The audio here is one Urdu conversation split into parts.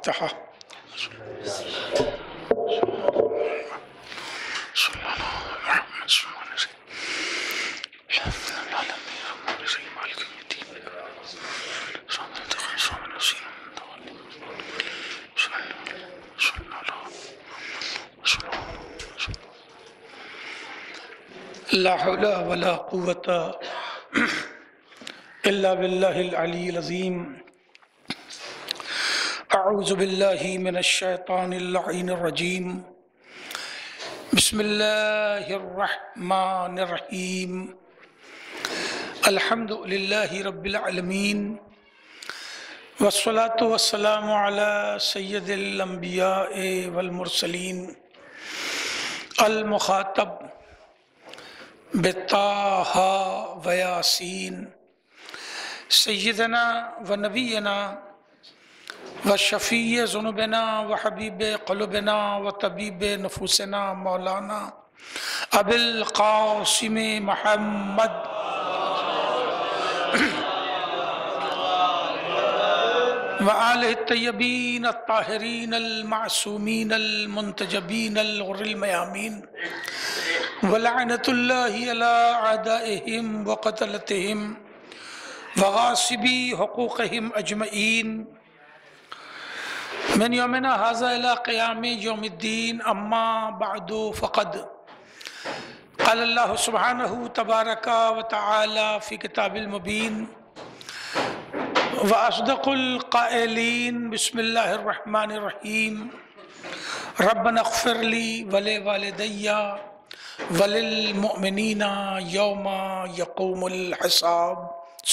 الفاتحہ۔ لا حول ولا قوة إلا بالله العلي العظيم۔ أعوذ بالله من الشيطان اللعين الرجيم۔ بسم الله الرحمن الرحيم۔ الحمد لله رب العالمين، والصلاة والسلام على سيد الأنبياء والمرسلين المخاطب بطه وياسين سيدنا ونبينا وشفيع ذنوبنا وحبيب قلوبنا وطبيب نفوسنا مولانا أبي القاسم محمد وآله الطيبين الطاهرين المعصومين المنتجبين الغر الميامين، ولعنة الله على أعدائهم وقتلتهم وغاصبي حقوقهم أجمعين من يومنا هذا إلى قيام يوم الدين، أما بعد فقد قال الله سبحانه تبارك وتعالى في كتاب المبين وأصدق القائلين بسم الله الرحمن الرحيم ربنا اغفر لي ولوالدي وللمؤمنين يوم يقوم الحساب۔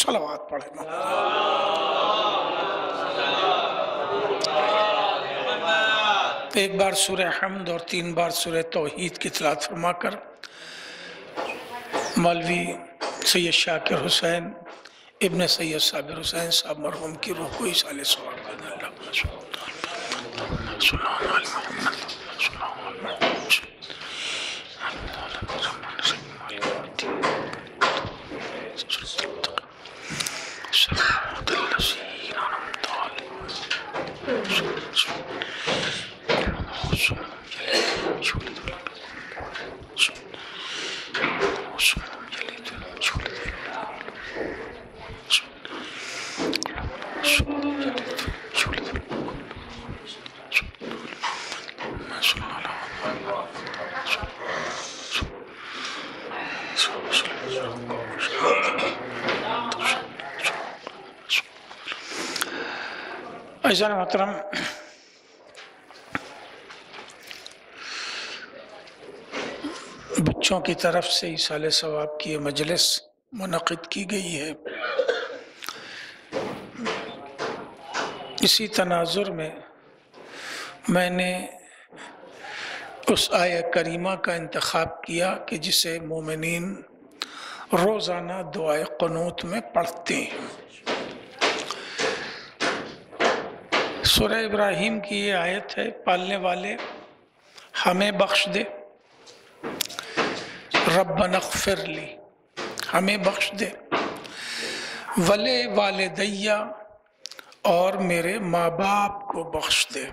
صلوات پڑھیں۔ ایک بار سورہ حمد اور 3 بار سورہ توحید کی تلاوت فرما کر مولوی سید شاکر حسین ابن سید صابر حسین صاحب مرحوم کی روح کو ایصال ثواب کرنا۔ عزیزان محترم، بچوں کی طرف سے ایصال ثواب کی یہ مجلس منعقد کی گئی ہے۔ اسی تناظر میں میں نے اس آیہ کریمہ کا انتخاب کیا کہ جسے مومنین روزانہ دعائے قنوت میں پڑھتے ہیں۔ سورہ ابراہیم کی یہ آیت ہے، پالنے والے ہمیں بخش دے، ربنا اغفر لی، ہمیں بخش دے، ولی والدیہ، اور میرے ماں باپ کو بخش دے،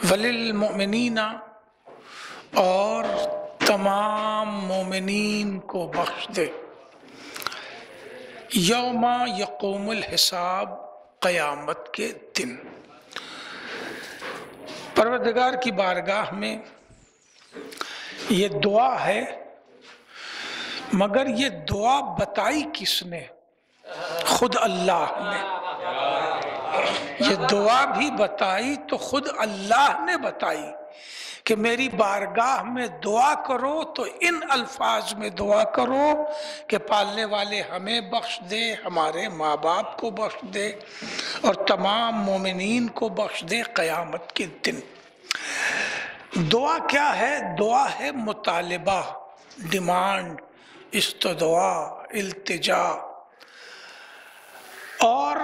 وللمؤمنین، اور تمام مومنین کو بخش دے، یوم یقوم الحساب، قیامت کے دن۔ پروردگار کی بارگاہ میں یہ دعا ہے، مگر یہ دعا بتائی کس نے؟ خود اللہ نے۔ یہ دعا بھی بتائی تو خود اللہ نے بتائی کہ میری بارگاہ میں دعا کرو تو ان الفاظ میں دعا کرو کہ پالنے والے ہمیں بخش دے، ہمارے ماں باپ کو بخش دے، اور تمام مومنین کو بخش دے قیامت کے دن۔ دعا کیا ہے؟ دعا ہے مطالبہ، ڈیمانڈ، استدعاء، التجا، اور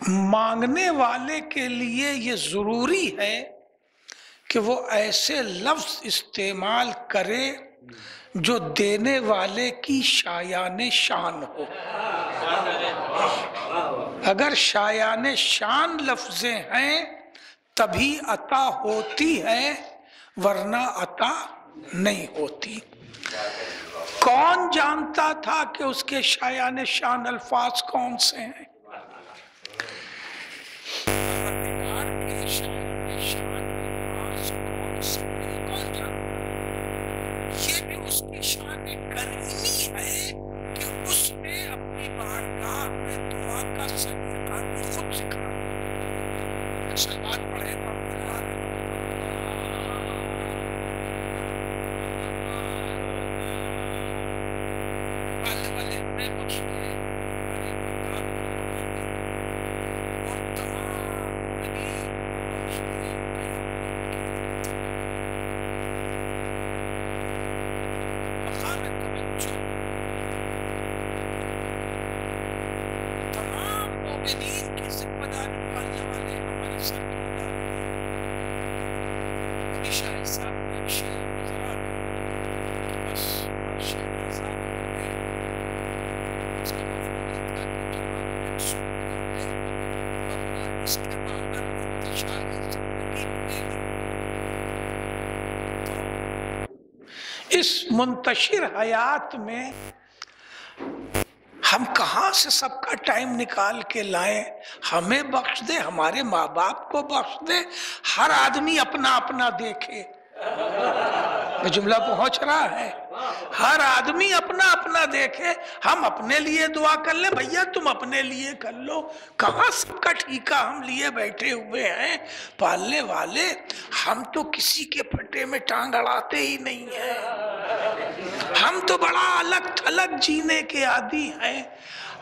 مانگنے والے کے لیے یہ ضروری ہے کہ وہ ایسے لفظ استعمال کرے جو دینے والے کی شایان شان ہو۔ اگر شایان شان لفظیں ہیں تبھی عطا ہوتی ہے، ورنہ عطا نہیں ہوتی۔ کون جانتا تھا کہ اس کے شایان شان الفاظ کون سے ہیں؟ یہ بھی اس کی شان کریمی ہے کہ اس نے اپنی بارگاہ میں دعا کا سلیقہ بھی خود سکھایا۔ اچھا بات پڑھے گا اس منتشر حیات میں ہم کہاں سے سب کا ٹائم نکال کے لائیں؟ ہمیں بخش دے، ہمارے ماں باپ کو بخش دے، ہر آدمی اپنا اپنا دیکھے۔ یہ جملہ پہنچ رہا ہے؟ ہر آدمی اپنا اپنا دیکھے، ہم اپنے لیے دعا کر لیں، بھیا تم اپنے لیے کر لو۔ کہاں سب کا ٹھیکہ ہم لیے بیٹھے ہوئے ہیں؟ پالنے والے ہم تو کسی کے پھٹے میں ٹانگ اڑاتے ہی نہیں ہیں، ہم تو بڑا الگ تھلگ جینے کے عادی ہیں،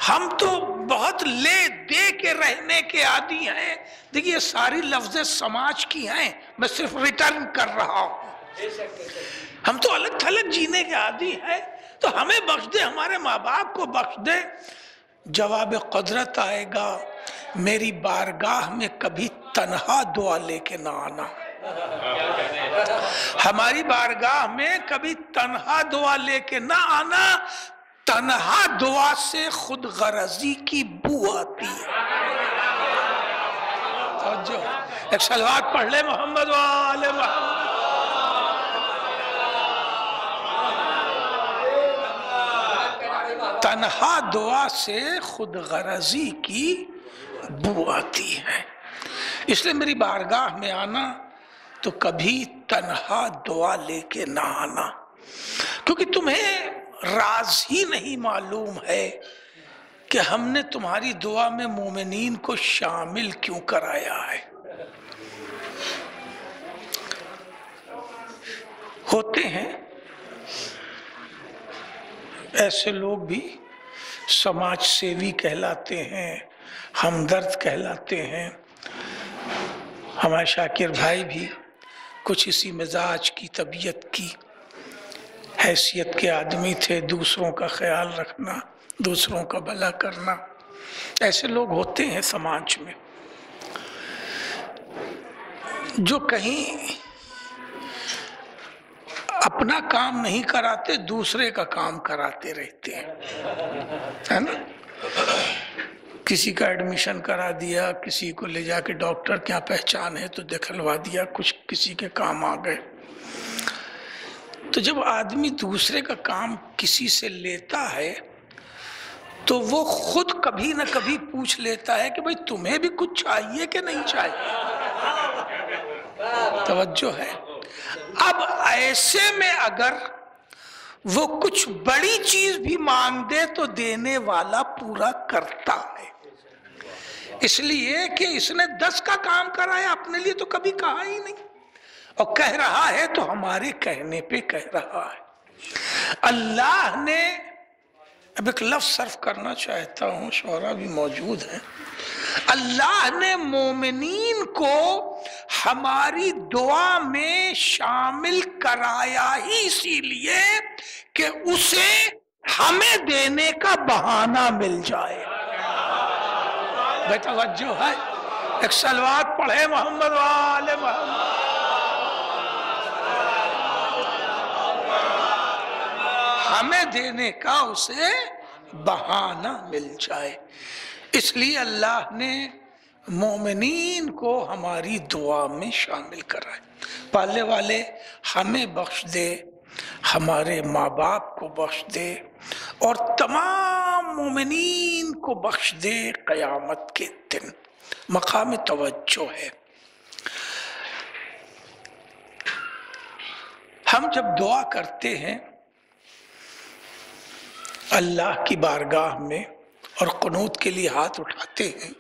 ہم تو بہت لے دے کے رہنے کے عادی ہیں۔ دیکھیے ساری لفظیں سماج کی ہیں، میں صرف ریٹرن کر رہا ہوں۔ ہم تو الگ تھلگ جینے کے عادی ہیں، تو ہمیں بخش دے، ہمارے ماں باپ کو بخش دے۔ جواب قدرت آئے گا، میری بارگاہ میں کبھی تنہا دعا لے کے نہ آنا۔ ہماری بارگاہ میں کبھی تنہا دعا لے کے نہ آنا، تنہا دعا سے خود غرضی کی بو آتی ہے۔ ایک صلوات پڑھ لے محمد وآل محمد۔ تنہا دعا سے خود غرضی کی بو آتی ہے، اس لیے میری بارگاہ میں آنا تو کبھی تنہا دعا لے کے نہ آنا، کیونکہ تمہیں راز ہی نہیں معلوم ہے کہ ہم نے تمہاری دعا میں مومنین کو شامل کیوں کرایا ہے۔ ہوتے ہیں ایسے لوگ بھی سماج سیوی کہلاتے ہیں، ہمدرد کہلاتے ہیں۔ ہمارے شاکر بھائی بھی کچھ اسی مزاج کی، طبیعت کی، حیثیت کے آدمی تھے، دوسروں کا خیال رکھنا، دوسروں کا بھلا کرنا۔ ایسے لوگ ہوتے ہیں سماج میں جو کہیں اپنا کام نہیں کراتے، دوسرے کا کام کراتے رہتے ہیں، ہے نا؟ کسی کا ایڈمیشن کرا دیا، کسی کو لے جا کے ڈاکٹر کیا پہچان ہے تو دکھلوا دیا، کچھ کسی کے کام آ گئے۔ تو جب آدمی دوسرے کا کام کسی سے لیتا ہے تو وہ خود کبھی نہ کبھی پوچھ لیتا ہے کہ بھئی تمہیں بھی کچھ چاہیے کہ نہیں چاہیے؟ توجہ ہے؟ اب ایسے میں اگر وہ کچھ بڑی چیز بھی مانگ دے تو دینے والا پورا کرتا ہے، اس لیے کہ اس نے 10 کا کام کرایا، اپنے لیے تو کبھی کہا ہی نہیں، اور کہہ رہا ہے تو ہمارے کہنے پہ کہہ رہا ہے۔ اللہ نے، اب ایک لفظ صرف کرنا چاہتا ہوں، شعراء بھی موجود ہیں، اللہ نے مومنین کو ہماری دعا میں شامل کرایا ہی اسی لیے کہ اسے ہمیں دینے کا بہانہ مل جائے۔ بے توجہ ہے؟ ایک صلوات پڑھے محمد وآل محمد۔ ہمیں دینے کا اسے بہانہ مل جائے۔ اس لیے اللہ نے مومنین کو ہماری دعا میں شامل کرا ہے۔ پالنے والے ہمیں بخش دے، ہمارے ماں باپ کو بخش دے، اور تمام مومنین کو بخش دے قیامت کے دن۔ مقام توجہ ہے۔ ہم جب دعا کرتے ہیں اللہ کی بارگاہ میں اور قنوت کے لیے ہاتھ اٹھاتے ہیں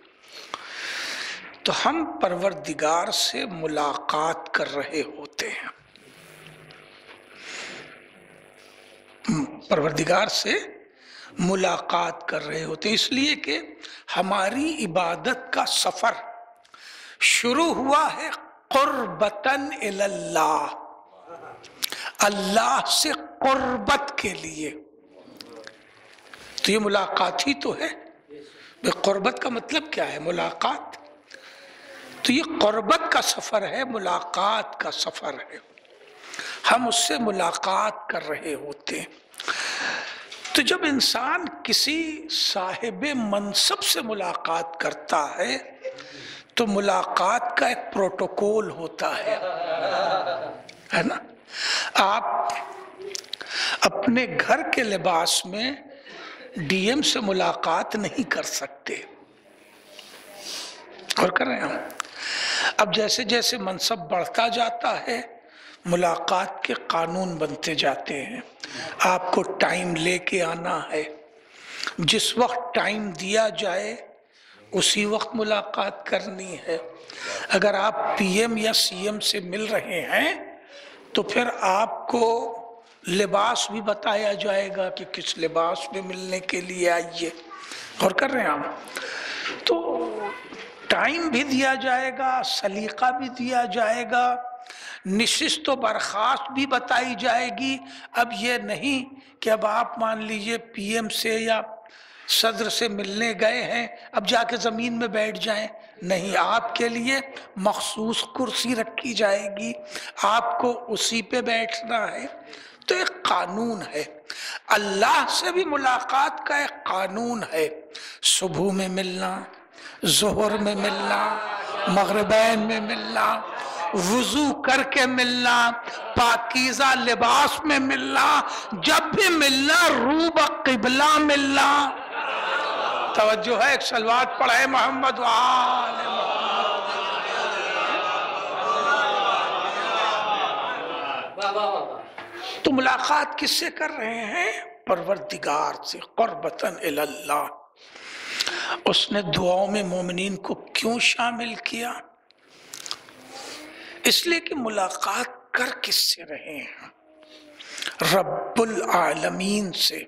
تو ہم پروردگار سے ملاقات کر رہے ہوتے ہیں، پروردگار سے ملاقات کر رہے ہوتے ہیں، اس لیے کہ ہماری عبادت کا سفر شروع ہوا ہے قربتاً اللہ، اللہ سے قربت کے لیے۔ تو یہ ملاقات ہی تو ہے۔ قربت کا مطلب کیا ہے؟ ملاقات۔ تو یہ قربت کا سفر ہے، ملاقات کا سفر ہے، ہم اس سے ملاقات کر رہے ہوتے ہیں۔ تو جب انسان کسی صاحب منصب سے ملاقات کرتا ہے تو ملاقات کا ایک پروٹوکول ہوتا ہے نا؟ آپ اپنے گھر کے لباس میں ڈی ایم سے ملاقات نہیں کر سکتے، اور کر رہے ہیں ہم۔ اب جیسے جیسے منصب بڑھتا جاتا ہے ملاقات کے قانون بنتے جاتے ہیں۔ آپ کو ٹائم لے کے آنا ہے، جس وقت ٹائم دیا جائے اسی وقت ملاقات کرنی ہے۔ اگر آپ پی ایم یا سی ایم سے مل رہے ہیں تو پھر آپ کو لباس بھی بتایا جائے گا کہ کس لباس میں ملنے کے لیے آئیے، اور کر رہے ہیں ہم۔ تو ٹائم بھی دیا جائے گا، سلیقہ بھی دیا جائے گا، نشست و برخاست بھی بتائی جائے گی۔ اب یہ نہیں کہ اب آپ مان لیجئے پی ایم سے یا صدر سے ملنے گئے ہیں اب جا کے زمین میں بیٹھ جائیں، نہیں، آپ کے لیے مخصوص کرسی رکھی جائے گی، آپ کو اسی پہ بیٹھنا ہے۔ تو ایک قانون ہے، اللہ سے بھی ملاقات کا ایک قانون ہے۔ صبح میں ملنا، ظہر میں ملنا، مغربین میں ملنا، وضو کر کے ملنا، پاکیزہ لباس میں ملنا، جب بھی ملنا روب قبلہ ملنا۔ توجہ ہے، ایک صلوات پڑھے محمد وآل محمد۔ تو ملاقات کس سے کر رہے ہیں؟ پروردگار سے، قربتاً اللہ۔ اس نے دعاؤں میں مومنین کو کیوں شامل کیا؟ اس لیے کہ ملاقات کر کس سے رہے ہیں؟ رب العالمین سے۔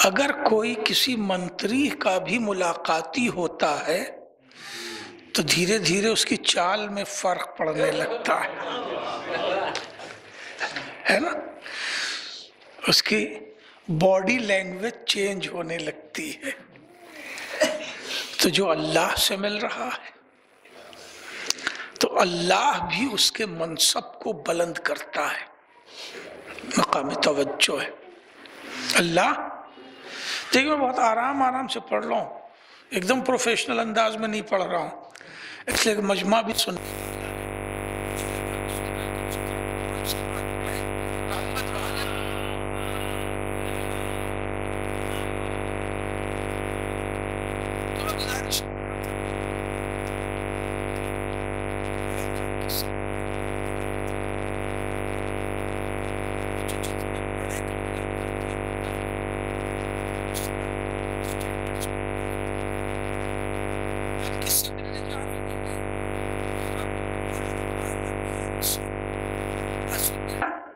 اگر کوئی کسی منتری کا بھی ملاقاتی ہوتا ہے تو دھیرے دھیرے اس کی چال میں فرق پڑنے لگتا ہے نا؟ اس کی باڈی لینگویج چینج ہونے لگتی ہے۔ تو جو اللہ سے مل رہا ہے تو اللہ بھی اس کے منصب کو بلند کرتا ہے۔ مقام توجہ ہے۔ اللہ دیکھیں، میں بہت آرام سے پڑھ رہا ہوں، ایک دم پروفیشنل انداز میں نہیں پڑھ رہا ہوں، اس لیے مجمع بھی سن۔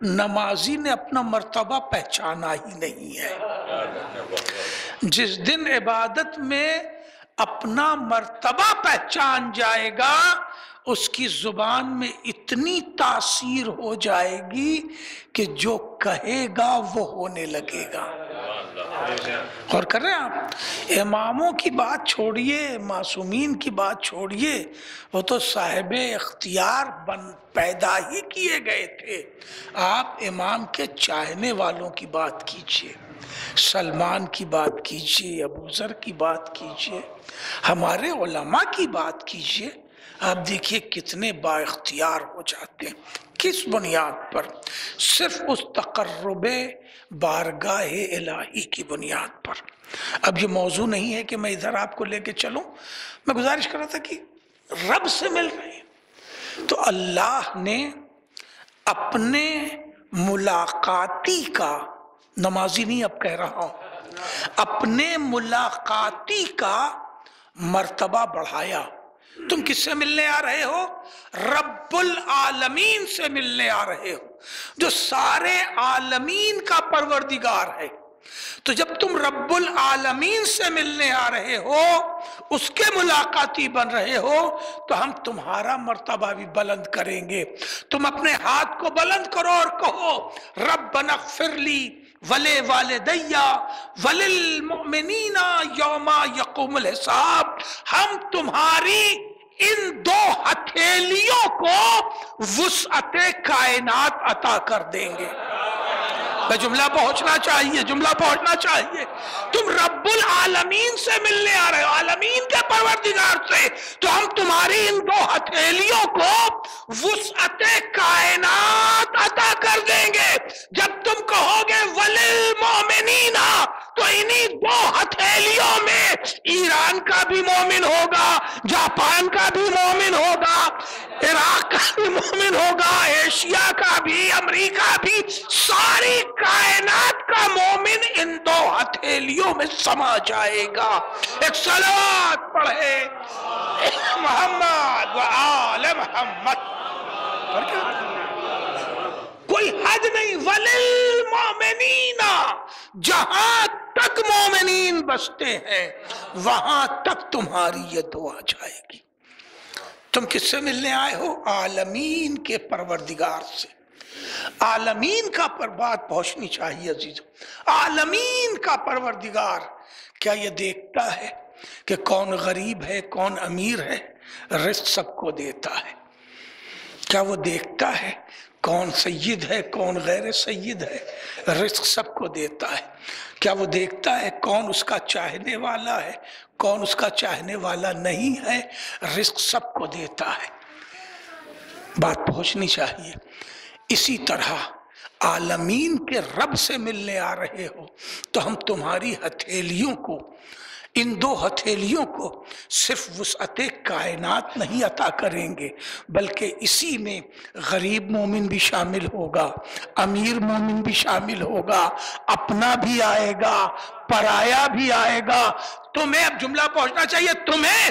نمازی نے اپنا مرتبہ پہچانا ہی نہیں ہے۔ جس دن عبادت میں اپنا مرتبہ پہچان جائے گا اس کی زبان میں اتنی تاثیر ہو جائے گی کہ جو کہے گا وہ ہونے لگے گا۔ اور کر رہے ہیں آپ، اماموں کی بات چھوڑیے، معصومین کی بات چھوڑیے، وہ تو صاحب اختیار پیدا ہی کیے گئے تھے۔ آپ امام کے چاہنے والوں کی بات کیجیے، سلمان کی بات کیجئے، ابو ذر کی بات کیجئے، ہمارے علماء کی بات کیجئے، آپ دیکھیے کتنے با اختیار ہو جاتے ہیں۔ کس بنیاد پر؟ صرف اس تقرب بارگاہ الہی کی بنیاد پر۔ اب یہ موضوع نہیں ہے کہ میں ادھر آپ کو لے کے چلوں، میں گزارش کر رہا تھا کہ رب سے مل رہے ہیں تو اللہ نے اپنے ملاقاتی کا، نمازی نہیں اب کہہ رہا ہوں، اپنے ملاقاتی کا مرتبہ بڑھایا۔ تم کس سے ملنے آ رہے ہو؟ رب العالمین سے ملنے آ رہے ہو، جو سارے عالمین کا پروردگار ہے۔ تو جب تم رب العالمین سے ملنے آ رہے ہو، اس کے ملاقاتی بن رہے ہو، تو ہم تمہارا مرتبہ بھی بلند کریں گے۔ تم اپنے ہاتھ کو بلند کرو اور کہو ربنا اغفر لی ولی والدیہ وللمؤمنین یوم یقوم الحساب۔ ہم تمہاری ان دو ہتھیلیوں کو وسعت کائنات عطا کر دیں گے۔ جملہ پہنچنا چاہیے، جملہ پہنچنا چاہیے۔ تم رب العالمین سے ملنے آ رہے ہو، عالمین کے پروردگار سے، تو ہم تمہاری ان دو ہتھیلیوں کو وسعت کائنات عطا کر دیں گے۔ جب تم کہو گے وللمؤمنین، تو انہی دو ہتھیلیوں میں ایران کا بھی مومن ہوگا، جاپان کا بھی مومن ہوگا، عراق کا بھی مومن ہوگا، ایشیا کا بھی، امریکہ بھی، ساری کائنات کا مومن ان دو ہتھیلیوں میں سما جائے گا۔ ایک صلوات پڑھے محمد و آل محمد۔ کوئی حد نہیں، وللمؤمنین، جہاں تک مومنین بستے ہیں وہاں تک تمہاری یہ دعا جائے گی۔ تم کس سے ملنے آئے ہو؟ عالمین کے پروردگار سے۔ عالمین کا پر بات پہنچنی چاہیے عزیزو۔ عالمین کا پروردگار کیا یہ دیکھتا ہے کہ کون غریب ہے کون امیر ہے؟ رزق سب کو دیتا ہے۔ کیا وہ دیکھتا ہے کون سید ہے کون غیر سید ہے؟ رزق سب کو دیتا ہے۔ کیا وہ دیکھتا ہے کون اس کا چاہنے والا ہے کون اس کا چاہنے والا نہیں ہے؟ رزق سب کو دیتا ہے۔ بات پہنچنی چاہیے۔ اسی طرح عالمین کے رب سے ملنے آ رہے ہو تو ہم تمہاری ہتھیلیوں کو، ان دو ہتھیلیوں کو صرف وسعت کائنات نہیں عطا کریں گے، بلکہ اسی میں غریب مومن بھی شامل ہوگا، امیر مومن بھی شامل ہوگا، اپنا بھی آئے گا، پرایا بھی آئے گا۔ تمہیں اب جملہ پہنچنا چاہیے، تمہیں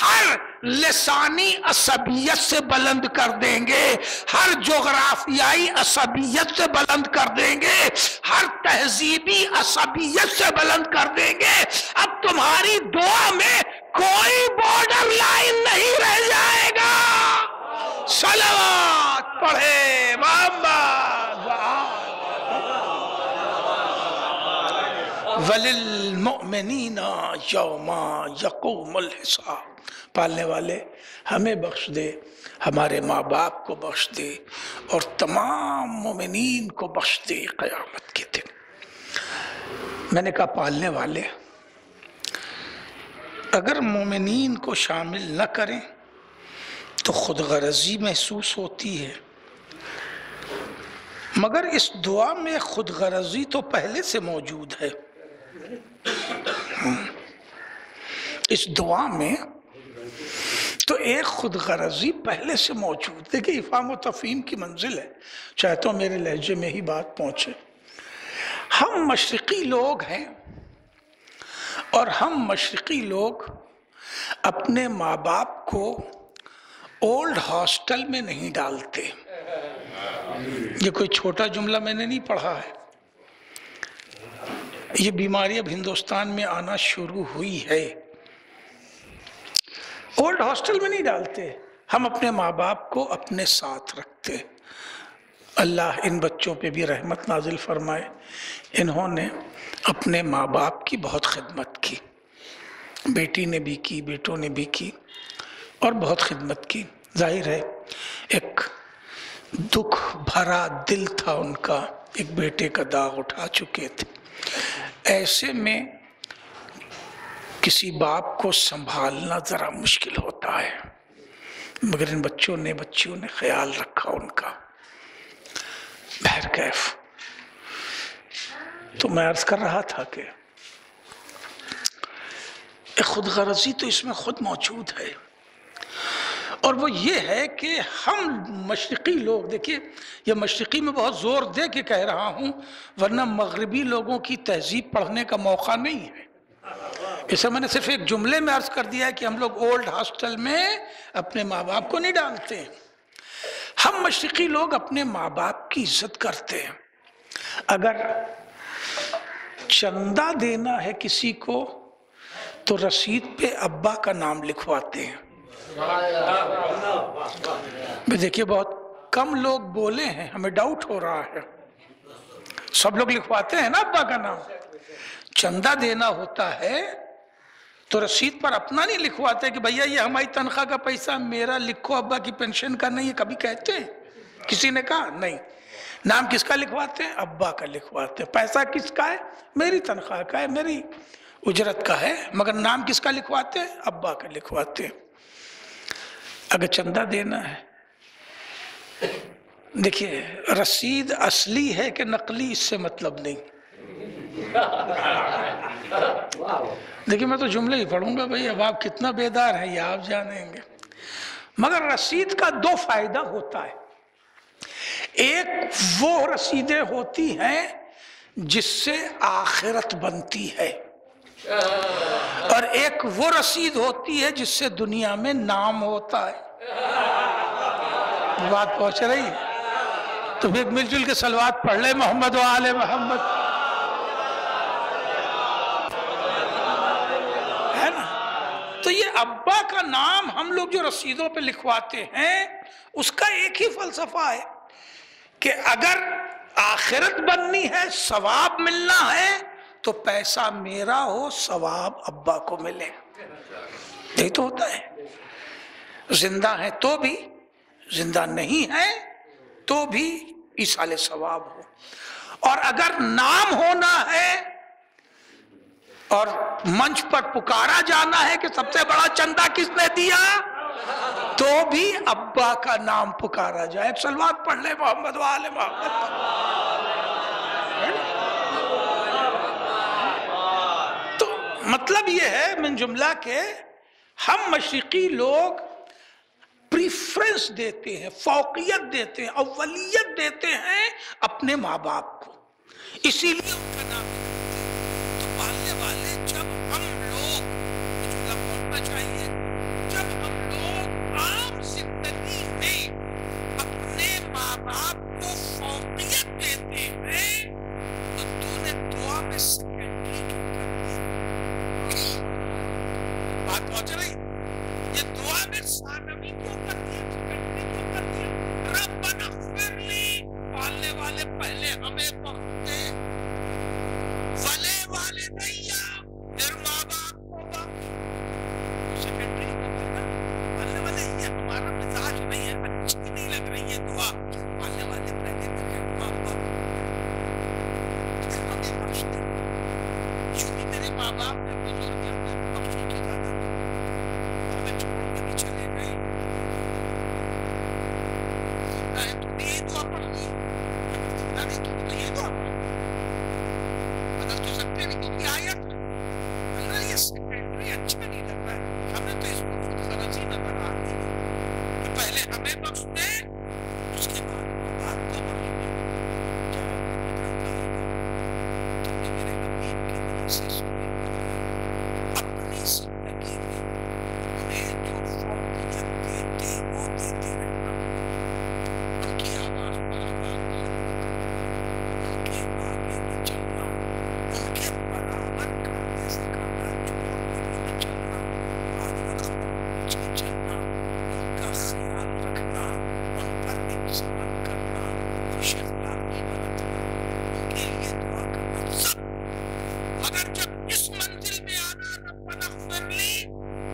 ہر لسانی عصبیت سے بلند کر دیں گے، ہر جغرافیائی عصبیت سے بلند کر دیں گے، ہر تہذیبی عصبیت سے بلند کر دیں گے۔ اب تمہاری دعا میں کوئی بارڈر لائن نہیں رہ جائے گا۔ صلوات پڑھے محمد وللمؤمنین یوم یقوم الحساب۔ پالنے والے ہمیں بخش دے، ہمارے ماں باپ کو بخش دے، اور تمام مومنین کو بخش دے قیامت کے دن۔ میں نے کہا پالنے والے اگر مومنین کو شامل نہ کریں تو خود غرضی محسوس ہوتی ہے، مگر اس دعا میں خود غرضی تو پہلے سے موجود ہے۔ اس دعا میں تو ایک خود غرضی پہلے سے موجود۔ دیکھیں افہام و تفہیم کی منزل ہے، چاہتا ہوں میرے لہجے میں ہی بات پہنچے۔ ہم مشرقی لوگ ہیں اور ہم مشرقی لوگ اپنے ماں باپ کو اولڈ ہاسٹل میں نہیں ڈالتے۔ یہ کوئی چھوٹا جملہ میں نے نہیں پڑھا ہے، یہ بیماری اب ہندوستان میں آنا شروع ہوئی ہے۔ اولڈ ہاسٹل میں نہیں ڈالتے، ہم اپنے ماں باپ کو اپنے ساتھ رکھتے۔ اللہ ان بچوں پہ بھی رحمت نازل فرمائے، انہوں نے اپنے ماں باپ کی بہت خدمت کی، بیٹی نے بھی کی، بیٹوں نے بھی کی، اور بہت خدمت کی۔ ظاہر ہے ایک دکھ بھرا دل تھا ان کا، ایک بیٹے کا داغ اٹھا چکے تھے۔ ایسے میں کسی باپ کو سنبھالنا ذرا مشکل ہوتا ہے، مگر ان بچیوں نے خیال رکھا ان کا۔ بہرکیف تو میں عرض کر رہا تھا کہ ایک خود غرضی تو اس میں خود موجود ہے، اور وہ یہ ہے کہ ہم مشرقی لوگ، دیکھیے یہ مشرقی میں بہت زور دے کے کہہ رہا ہوں، ورنہ مغربی لوگوں کی تہذیب پڑھنے کا موقع نہیں ہے۔ اسے میں نے صرف ایک جملے میں عرض کر دیا ہے کہ ہم لوگ اولڈ ہاسٹل میں اپنے ماں باپ کو نہیں ڈالتے ہیں۔ ہم مشرقی لوگ اپنے ماں باپ کی عزت کرتے ہیں۔ اگر چندہ دینا ہے کسی کو تو رسید پہ ابا کا نام لکھواتے ہیں۔ دیکھیے بہت کم لوگ بولے ہیں، ہمیں ڈاؤٹ ہو رہا ہے، سب لوگ لکھواتے ہیں نا ابا کا نام۔ چندہ دینا ہوتا ہے تو رسید پر اپنا نہیں لکھواتے کہ بھیا یہ ہماری تنخواہ کا پیسہ میرا لکھو، ابا کی پینشن کا نہیں ہے، کبھی کہتے ہیں؟ کسی نے کہا نہیں۔ نام کس کا لکھواتے ہیں؟ ابا کا لکھواتے ہیں۔ پیسہ کس کا ہے؟ میری تنخواہ کا ہے، میری اجرت کا ہے، مگر نام کس کا لکھواتے ہیں؟ ابا کا لکھواتے ہیں۔ اگر چندہ دینا ہے، دیکھیے رسید اصلی ہے کہ نقلی اس سے مطلب نہیں۔ دیکھیے میں تو جملے ہی پڑھوں گا بھئی، اب آپ کتنا بیدار ہیں یہ آپ جانیں گے۔ مگر رسید کا دو فائدہ ہوتا ہے۔ ایک وہ رسیدیں ہوتی ہیں جس سے آخرت بنتی ہے، اور ایک وہ رسید ہوتی ہے جس سے دنیا میں نام ہوتا ہے۔ بات پہنچ رہی ہے؟ تو ایک مل جل کے صلوات پڑھ لے محمد و آل محمد، ہے نا؟ تو یہ ابا کا نام ہم لوگ جو رسیدوں پہ لکھواتے ہیں، اس کا ایک ہی فلسفہ ہے کہ اگر آخرت بننی ہے، ثواب ملنا ہے، تو پیسہ میرا ہو، ثواب ابا کو ملے۔ یہی تو ہوتا ہے۔ زندہ ہے تو بھی، زندہ نہیں ہے تو بھی ایصال ثواب ہو۔ اور اگر نام ہونا ہے اور منچ پر پکارا جانا ہے کہ سب سے بڑا چندہ کس نے دیا، تو بھی ابا کا نام پکارا جائے۔ ایک صلوات پڑھ لے محمد و آل محمد۔ تو مطلب یہ ہے من جملہ کہ ہم مشرقی لوگ پریفرنس دیتے ہیں، فوقیت دیتے ہیں، اولیت دیتے ہیں اپنے ماں باپ کو، اسی لیے ان کا نام ہے۔ تو پالنے والے جب ہم لوگ، جملہ پڑھنا چاہیے، جب ہم لوگ عام زندگی میں اپنے ماں باپ کو فوقیت دیتے ہیں، تو نے دعا میں سیکنڈری کیوں کر دی؟ بات پہنچ رہی؟ یہ دعا میں ثانوی کیوں کر دی؟ سیکنڈری کیوں کر دی؟ ربنا اغفر لی، پالنے والے پہلے ہمیں بخش دے، ولی والدیّ، پھر ماں باپ کو بخش۔ سیکنڈری کو کرنا پالنے والے، یہ ہمارا مزاج نہیں ہے، اچھی نہیں لگ رہی ہے دعا، پالنے والے پہلے پھر ماں باپ، پھر ہمیں بخش دے۔ یوں بھی میرے ماں باپ نے بزرگ ہمیں بخشوں کی زیادہ ہمیں چھوڑ کر ہی چلے گئے۔ تو یہ دعا پڑھ لی، اگر نہیں کی تو یہ دعا پڑھ لی، بدل تو سکتے نہیں کیونکہ آیت اللہ یہ سیکنڈری اچھا نہیں لگ رہا ہے، ہمیں تو اس کو خود غرضی نظر آتی ہے کہ پہلے ہمیں بخش دے، اس کے بعد باپ کو بخش دے۔ تم نے میرے امین کی وجہ سے سنے، اپنی زندگی میں انہیں جو فوقیت دیتے وہ دیتے رہنا، ان کی آواز پر آواز ان کے آگے نہ چلنا، ان کے برابر کھانے سے کھانا چھوڑ کے نہ چلنا، آدھا خبر پیچھے چلنا، ان کا خیال رکھنا، ان پر احسان کرنا، خوش اخلاقی برتنا، ان کے لیے دعا کرنا، سب۔ مگر جب اس منزل میں آنا ربنا اغفر لی،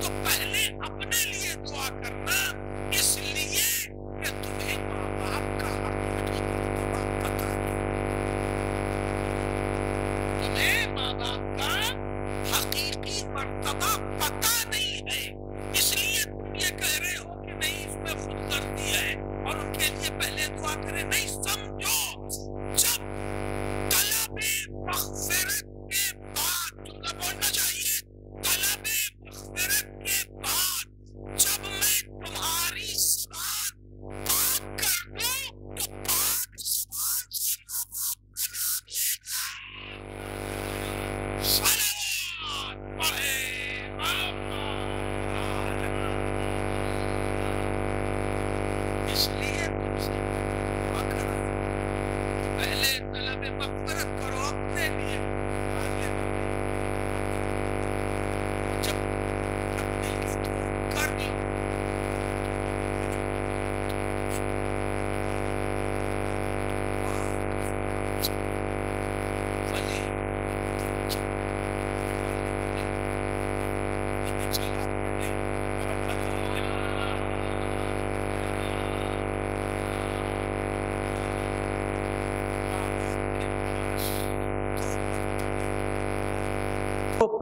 تو پہلے اپنے لیے دعا کرنا، اس لیے کہ تمہیں ماں باپ کا حق کی مرتبہ پتہ ہے، تمہیں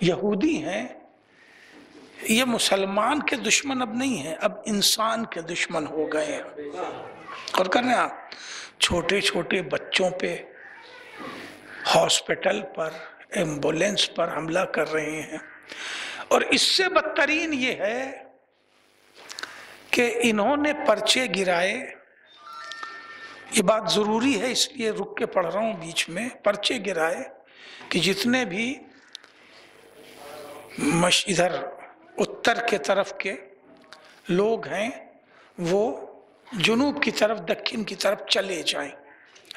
یہودی ہیں، یہ مسلمان کے دشمن اب نہیں ہیں، اب انسان کے دشمن ہو گئے ہیں۔ اور کرنے آپ چھوٹے چھوٹے بچوں پہ، ہاسپٹل پر، ایمبولینس پر حملہ کر رہے ہیں۔ اور اس سے بدترین یہ ہے کہ انہوں نے پرچے گرائے، یہ بات ضروری ہے اس لیے رک کے پڑھ رہا ہوں بیچ میں، پرچے گرائے کہ جتنے بھی ادھر اتر کے طرف کے لوگ ہیں وہ جنوب کی طرف، دکن کی طرف چلے جائیں،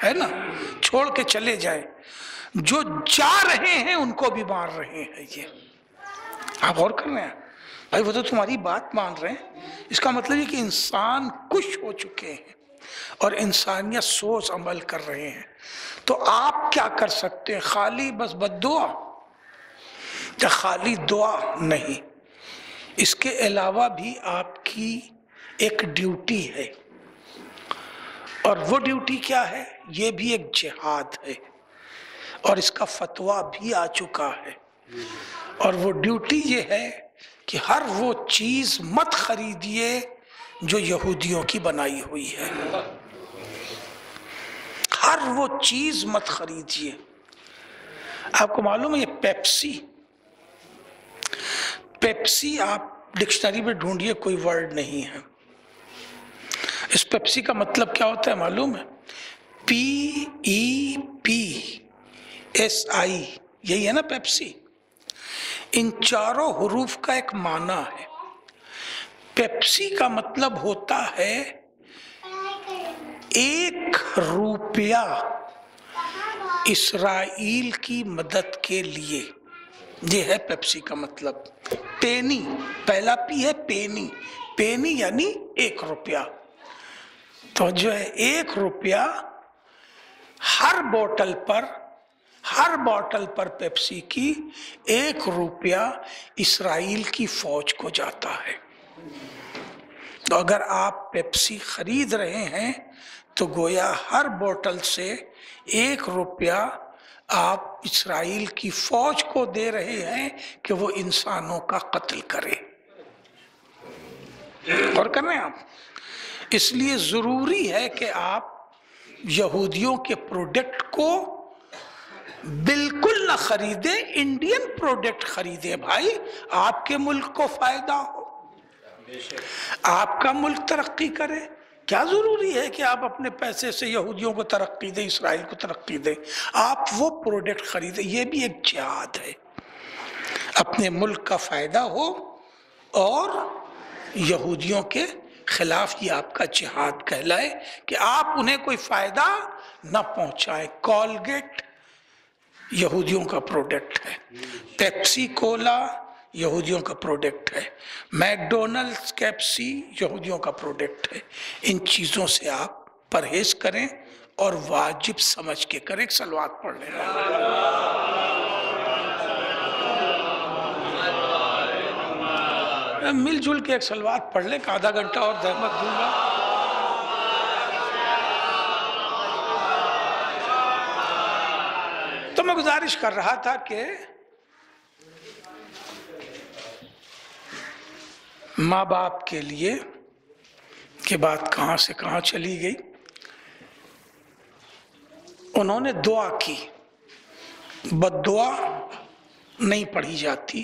ہے نا، چھوڑ کے چلے جائیں۔ جو جا رہے ہیں ان کو بھی مار رہے ہیں۔ یہ آپ غور کر رہے ہیں بھائی، وہ تو تمہاری بات مان رہے ہیں، اس کا مطلب یہ کہ انسان کش ہو چکے ہیں اور انسانیت سوچ عمل کر رہے ہیں۔ تو آپ کیا کر سکتے ہیں؟ خالی بس بد دعا یا خالی دعا نہیں، اس کے علاوہ بھی آپ کی ایک ڈیوٹی ہے، اور وہ ڈیوٹی کیا ہے؟ یہ بھی ایک جہاد ہے، اور اس کا فتویٰ بھی آ چکا ہے۔ اور وہ ڈیوٹی یہ ہے کہ ہر وہ چیز مت خریدیے جو یہودیوں کی بنائی ہوئی ہے، ہر وہ چیز مت خریدیے۔ آپ کو معلوم ہے یہ پیپسی آپ ڈکشنری میں ڈھونڈیے، کوئی ورڈ نہیں ہے۔ اس پیپسی کا مطلب کیا ہوتا ہے معلوم ہے؟ PEPSI، یہی ہے نا پیپسی۔ ان چاروں حروف کا ایک معنی ہے۔ پیپسی کا مطلب ہوتا ہے 1 روپیہ اسرائیل کی مدد کے لیے، یہ ہے پیپسی کا مطلب۔ پینی، پہلا پی ہے پینی، پینی یعنی 1 روپیہ۔ تو جو ہے 1 روپیہ ہر بوٹل پر پیپسی کی 1 روپیہ اسرائیل کی فوج کو جاتا ہے۔ تو اگر آپ پیپسی خرید رہے ہیں تو گویا ہر بوٹل سے 1 روپیہ آپ اسرائیل کی فوج کو دے رہے ہیں کہ وہ انسانوں کا قتل کرے۔ اور کر رہے ہیں آپ، اس لیے ضروری ہے کہ آپ یہودیوں کے پروڈکٹ کو بالکل نہ خریدیں، انڈین پروڈکٹ خریدیں۔ بھائی آپ کے ملک کو فائدہ ہو، آپ کا ملک ترقی کرے۔ کیا ضروری ہے کہ آپ اپنے پیسے سے یہودیوں کو ترقی دیں، اسرائیل کو ترقی دیں؟ آپ وہ پروڈکٹ خریدیں، یہ بھی ایک جہاد ہے۔ اپنے ملک کا فائدہ ہو اور یہودیوں کے خلاف یہ آپ کا جہاد کہلائے کہ آپ انہیں کوئی فائدہ نہ پہنچائیں۔ کولگیٹ یہودیوں کا پروڈکٹ ہے، پیپسی کولا یہودیوں کا پروڈکٹ ہے، میکڈونلڈز KFC یہودیوں کا پروڈکٹ ہے۔ ان چیزوں سے آپ پرہیز کریں اور واجب سمجھ کے کریں۔ ایک صلوات پڑھ لیں۔ مل جل کے ایک صلوات پڑھ لیں، آدھا گھنٹہ اور زحمت دوں گا۔ تو میں گزارش کر رہا تھا کہ ماں باپ کے لیے کہ بات کہاں سے کہاں چلی گئی۔ انہوں نے دعا کی، بد دعا نہیں پڑھی جاتی،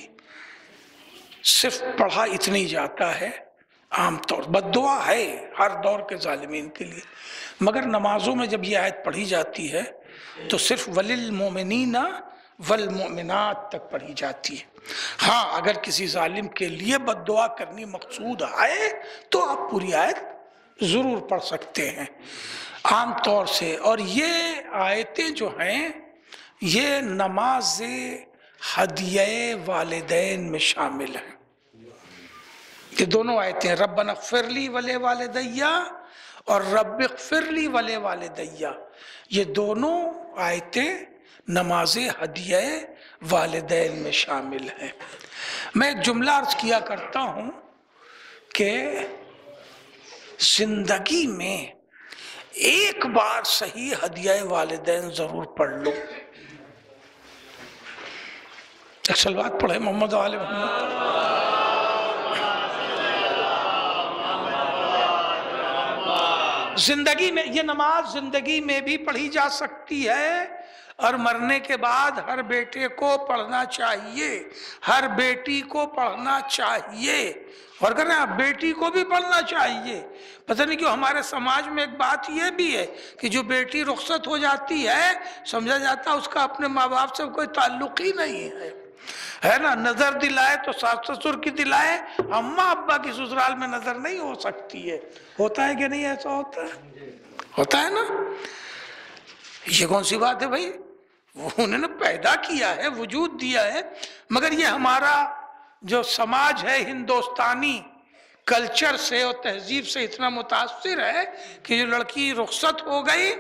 صرف پڑھا اتنا ہی جاتا ہے۔ عام طور بد دعا ہے ہر دور کے ظالمین کے لیے، مگر نمازوں میں جب یہ آیت پڑھی جاتی ہے تو صرف وَلِلْمُؤْمِنِينَ وَالْمُؤْمِنَاتِ تک پڑھی جاتی ہے۔ ہاں اگر کسی ظالم کے لیے بد دعا کرنی مقصود ہے تو آپ پوری آیت ضرور پڑھ سکتے ہیں عام طور سے۔ اور یہ آیتیں جو ہیں یہ نماز ہدیہ والدین میں شامل ہیں۔ یہ دونوں آیتیں ربنا اغفر لی ولوالدی اور رب اغفر لی ولوالدی، یہ دونوں آیتیں نماز ہدیہ والدین میں شامل ہیں۔ میں ایک جملہ عرض کیا کرتا ہوں کہ زندگی میں ایک بار صحیح ہدیہ والدین ضرور پڑھ لو، ایک صلوات پڑھے محمد و آل محمد۔ زندگی میں یہ نماز زندگی میں بھی پڑھی جا سکتی ہے اور مرنے کے بعد ہر بیٹے کو پڑھنا چاہیے، ہر بیٹی کو پڑھنا چاہیے، اور کہنا بیٹی کو بھی پڑھنا چاہیے۔ پتہ نہیں کیوں ہمارے سماج میں ایک بات یہ بھی ہے کہ جو بیٹی رخصت ہو جاتی ہے سمجھا جاتا اس کا اپنے ماں باپ سے کوئی تعلق ہی نہیں ہے نا۔ نظر دلائے تو ساس سسر کی دلائے، اماں ابا کی سسرال میں نظر نہیں ہو سکتی ہے۔ ہوتا ہے کہ نہیں ایسا ہوتا ہے؟ ہوتا ہے نا۔ یہ کون سی بات ہے بھائی؟ انہوں نے پیدا کیا ہے، وجود دیا ہے، مگر یہ ہمارا جو سماج ہے ہندوستانی کلچر سے اور تہذیب سے اتنا متاثر ہے کہ جو لڑکی رخصت ہو گئی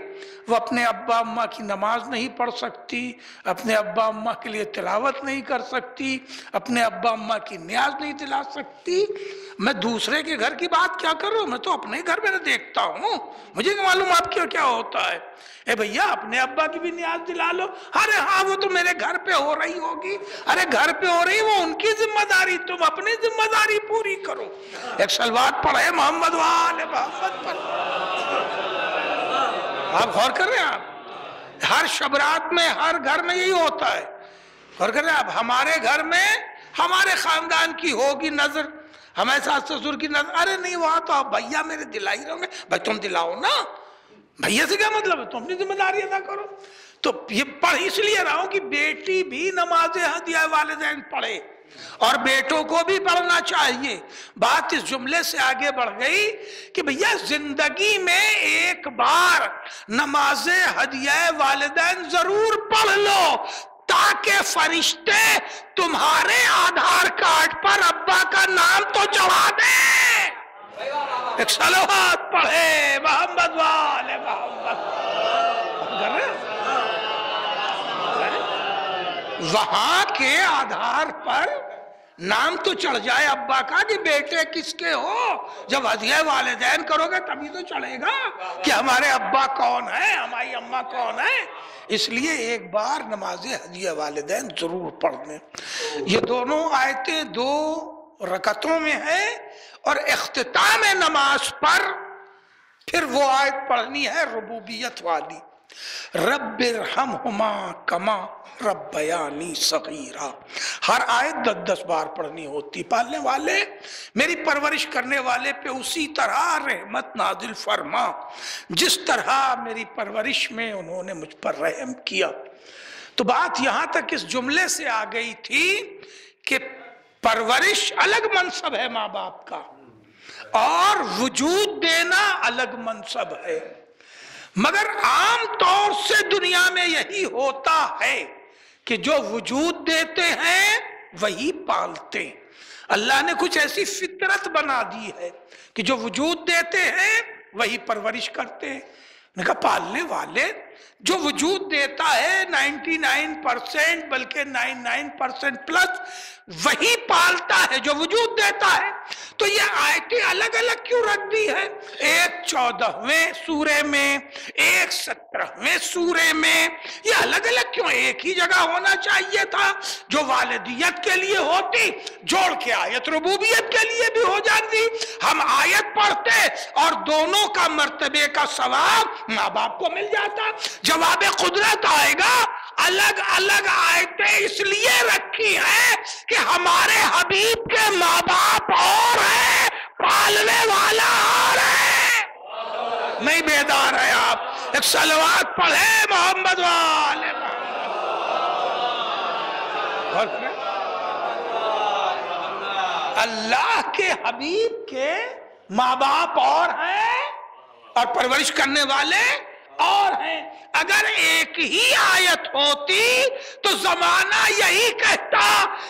وہ اپنے ابا اماں کی نماز نہیں پڑھ سکتی، اپنے ابا اماں کے لیے تلاوت نہیں کر سکتی، اپنے ابا اماں کی نیاز نہیں دلا سکتی۔ میں دوسرے کے گھر کی بات کیا کر رہا ہوں، میں تو اپنے گھر میں دیکھتا ہوں، مجھے معلوم آپ کیا کیا ہوتا ہے۔ اے بھیا اپنے ابا کی بھی نیاز دلا لو۔ ارے ہاں وہ تو میرے گھر پہ ہو رہی ہوگی، ارے گھر پہ ہو رہی وہ ان کی ذمہ داری، تم اپنی ذمہ داری پوری کرو۔ ایک صلوات پڑھے محمد و آل محمد پر۔ آپ غور کر رہے ہیں، آپ ہر شب رات میں ہر گھر میں یہی ہوتا ہے۔ غور کر رہے ہیں آپ، ہمارے گھر میں ہمارے خاندان کی ہوگی نظر، ہمارے ساس سسر کی نظر، ارے نہیں وہاں تو آپ بھیا میرے دلائی رہو گے، بھائی تم دلاؤ نا، بھیا سے کیا مطلب ہے، تم اپنی ذمہ داری ادا کرو۔ تو یہ پڑھ اس لیے رہا ہوں کہ بیٹی بھی نماز ہدیہ والدین پڑھے اور بیٹوں کو بھی پڑھنا چاہیے۔ بات اس جملے سے آگے بڑھ گئی کہ بھیا زندگی میں ایک بار نماز ہدیہ والدین ضرور پڑھ لو تاکہ فرشتے تمہارے آدھار کارڈ پر ابا کا نام تو چڑھا دیں۔ ایک صلوات پڑھے محمد والے محمد۔ وہاں کے آدھار پر نام تو چڑھ جائے ابا کا کہ بیٹے کس کے ہو، جب ہدیہ والدین کرو گے تبھی تو چڑھے گا کہ ہمارے ابا کون ہے، ہماری اماں کون ہے۔ اس لیے ایک بار نماز ہدیہ والدین ضرور پڑھ لیں۔ یہ دونوں آیتیں 2 رکعتوں میں ہیں اور اختتام نماز پر پھر وہ آیت پڑھنی ہے ربوبیت والی، رب ارحمہما کما ربیانی صغیرا۔ ہر آیت 10 بار پڑھنی ہوتی۔ پالنے والے میری پرورش کرنے والے پہ اسی طرح رحمت نازل فرما جس طرح میری پرورش میں انہوں نے مجھ پر رحم کیا۔ تو بات یہاں تک اس جملے سے آ گئی تھی کہ پرورش الگ منصب ہے ماں باپ کا اور وجود دینا الگ منصب ہے، مگر عام طور سے دنیا میں یہی ہوتا ہے کہ جو وجود دیتے ہیں وہی پالتے ہیں۔ اللہ نے کچھ ایسی فطرت بنا دی ہے کہ جو وجود دیتے ہیں وہی پرورش کرتے ہیں۔ میں کہا پالنے والے جو وجود دیتا ہے 99% بلکہ 99% پلس وہی پالتا ہے جو وجود دیتا ہے۔ تو یہ آیتیں الگ الگ کیوں رکھ دی ہے؟ ایک 14ویں سورے میں، ایک 17ویں سورے میں، یہ الگ الگ کیوں؟ ایک ہی جگہ ہونا چاہیے تھا، جو والدیت کے لیے ہوتی جوڑ کے آیت ربوبیت کے لیے بھی ہو جاتی، ہم آیت پڑھتے اور دونوں کا مرتبے کا ثواب ماں باپ کو مل جاتا۔ جواب قدرت آئے گا، الگ الگ آیتیں اس لیے رکھی ہیں کہ ہمارے حبیب کے ماں باپ اور ہیں، پالنے والا اور ہے۔ نہیں بیدار ہے آپ؟ ایک صلوات پڑھے محمد والے محمد۔ اللہ کے حبیب کے ماں باپ اور ہیں اور پرورش کرنے والے اور ہیں۔ اگر ایک ہی آیت ہوتی تو زمانہ یہی کہتا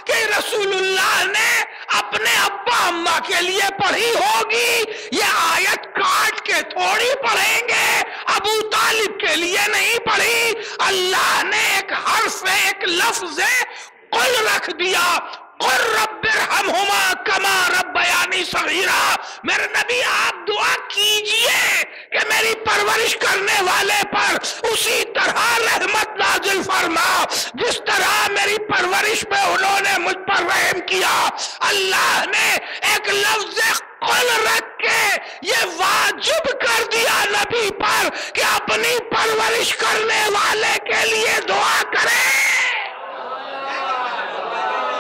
کہ رسول اللہ نے اپنے ابا اماں کے لیے پڑھی ہوگی، یہ آیت کاٹ کے تھوڑی پڑھیں گے، ابو طالب کے لیے نہیں پڑھی۔ اللہ نے ایک حرف ایک لفظ قل رکھ دیا، قل رب ارحمہما کما ربیانی صغیرا۔ میرے نبی آپ دعا کیجئے کہ میری پرورش کرنے والے پر اسی طرح رحمت نازل فرما جس طرح میری پرورش میں انہوں نے مجھ پر رحم کیا۔ اللہ نے ایک لفظ قل رکھ کے یہ واجب کر دیا نبی پر کہ اپنی پرورش کرنے والے کے لیے دعا کرے۔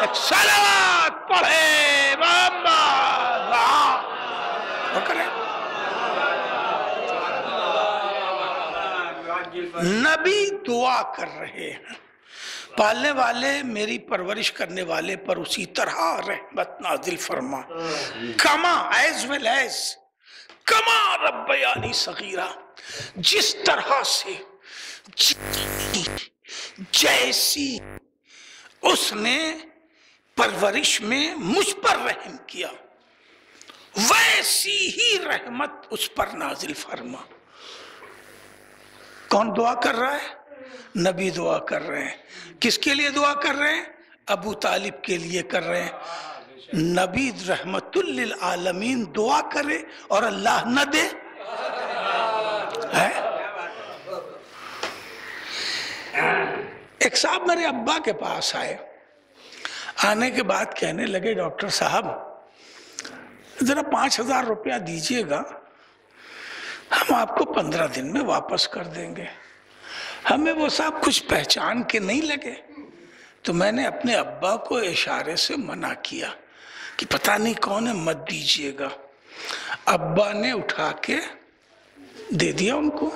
ایک صلوات پڑھے محمد وہ کرے۔ نبی دعا کر رہے ہیں پالنے والے میری پرورش کرنے والے پر اسی طرح رحمت نازل فرما، کما ایز ویل ایز کما ربیانی صغیرہ، جس طرح سے جیسی اس نے پرورش میں مجھ پر رحم کیا ویسی ہی رحمت اس پر نازل فرما۔ کون دعا کر رہا ہے؟ نبی دعا کر رہے ہیں۔ کس کے لیے دعا کر رہے ہیں؟ ابو طالب کے لیے کر رہے ہیں۔ نبی رحمت للعالمین دعا کرے اور اللہ نہ دے ہے؟ ایک صاحب میرے ابا کے پاس آئے، آنے کے بعد کہنے لگے ڈاکٹر صاحب ذرا 5,000 روپیہ دیجئے گا، ہم آپ کو 15 دن میں واپس کر دیں گے۔ ہمیں وہ صاحب کچھ پہچان کے نہیں لگے، تو میں نے اپنے ابا کو اشارے سے منع کیا کہ پتہ نہیں کون ہے، مت دیجئے گا۔ ابا نے اٹھا کے دے دیا ان کو۔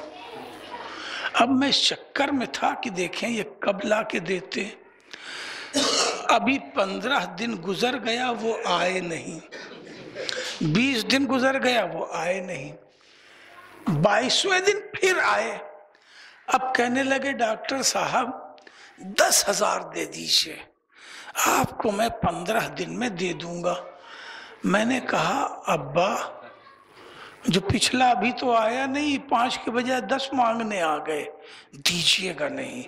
اب میں اس چکر میں تھا کہ دیکھیں یہ کب لا کے دیتے، ابھی 15 دن گزر گیا وہ آئے نہیں، 20 دن گزر گیا وہ آئے نہیں، 22ویں دن پھر آئے۔ اب کہنے لگے ڈاکٹر صاحب 10,000 دے دیجئے، آپ کو میں 15 دن میں دے دوں گا۔ میں نے کہا ابا جو پچھلا ابھی تو آیا نہیں، 5 کے بجائے 10 مانگنے آ گئے، دیجئے گا نہیں۔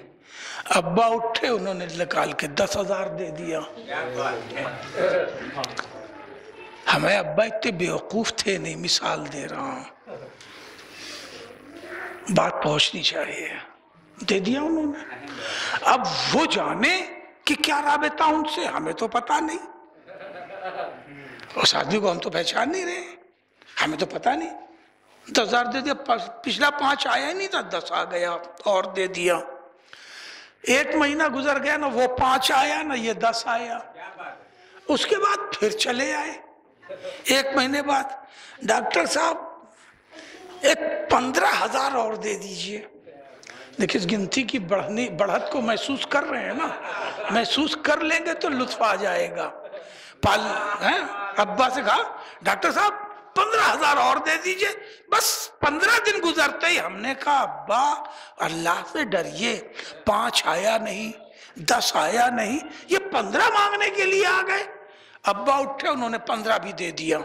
ابا اٹھے، انہوں نے نکال کے 10,000 دے دیا۔ ہمیں ابا اتنے بیوقوف تھے نہیں، مثال دے رہا ہوں، بات پہنچنی چاہیے، دے دیا انہوں نے۔ اب وہ جانے کہ کیا رابطہ ان سے، ہمیں تو پتا نہیں، اس آدمی کو ہم تو پہچان نہیں رہے، ہمیں تو پتا نہیں۔ 10,000 دے دیا، پچھلا 5 آیا ہی نہیں تھا، 10 آ گیا اور دے دیا۔ 1 مہینہ گزر گیا، نہ وہ 5 آیا نہ یہ 10 آیا۔ اس کے بعد پھر چلے آئے 1 مہینے بعد، ڈاکٹر صاحب ایک 15,000 اور دے دیجئے۔ دیکھیں اس گنتی کی بڑھت کو محسوس کر رہے ہیں نا، محسوس کر لیں گے تو لطف آ جائے گا۔ ابا سے کہا ڈاکٹر صاحب 15,000 اور دے دیجئے، بس 15 دن گزرتے ہی ہم نے کہا ابا اللہ سے ڈریے، 5 آیا نہیں، 10 آیا نہیں، یہ 15 مانگنے کے لیے آ گئے۔ ابا اٹھے، انہوں نے 15 بھی دے دیا۔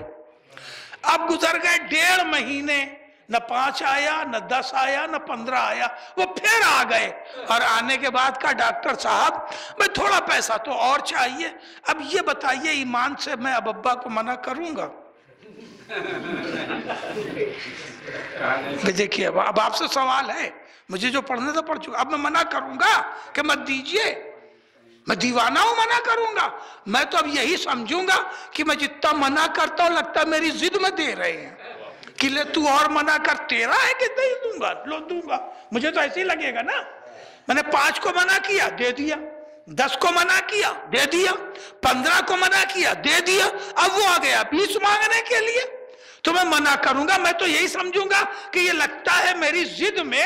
اب گزر گئے 1.5 مہینے، نہ 5 آیا نہ 10 آیا نہ 15 آیا، وہ پھر آ گئے، اور آنے کے بعد کہا ڈاکٹر صاحب میں تھوڑا پیسہ تو اور چاہیے، اب یہ بتائیے ایمان سے میں اب ابا کو منع کروں گا؟ دیکھیے اب آپ سے سوال ہے، مجھے جو پڑھنے سے پڑھ چکا، اب میں منع کروں گا کہ مت دیجئے؟ میں دیوانہ ہوں منع کروں گا؟ میں تو اب یہی سمجھوں گا کہ میں جتنا منع کرتا ہوں لگتا میری ضد میں دے رہے ہیں، کہ لے تو اور منع کر، تیرا ہے کہ دے دوں گا، لو دوں گا، مجھے تو ایسے ہی لگے گا نا۔ میں نے 5 کو منع کیا، دے دیا، 10 کو منع کیا، دے دیا، 15 کو منع کیا، دے دیا، اب وہ آ گیا 20 مانگنے کے لیے، تو میں منع کروں گا؟ میں تو یہی سمجھوں گا کہ یہ لگتا ہے میری ضد میں